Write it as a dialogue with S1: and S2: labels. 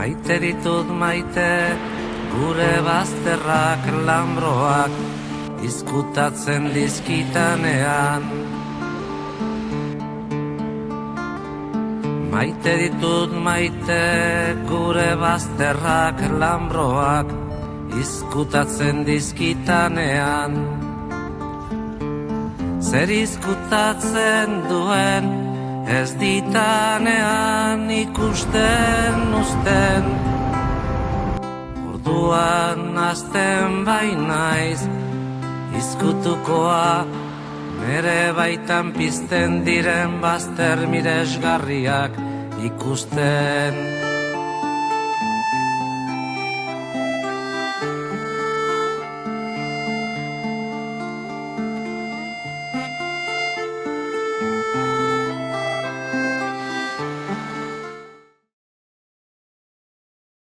S1: Maite ditut maite, gure bazterrak lambroak izkutatzen dizkitanean. Maite ditut maite, gure bazterrak lambroak izkutatzen dizkitanean. Zer izkutatzen duen ez ditanean ikusten uzten. Orduan azten bainaiz izkutukoa, nere baitan pizten diren bazter miresgarriak ikusten.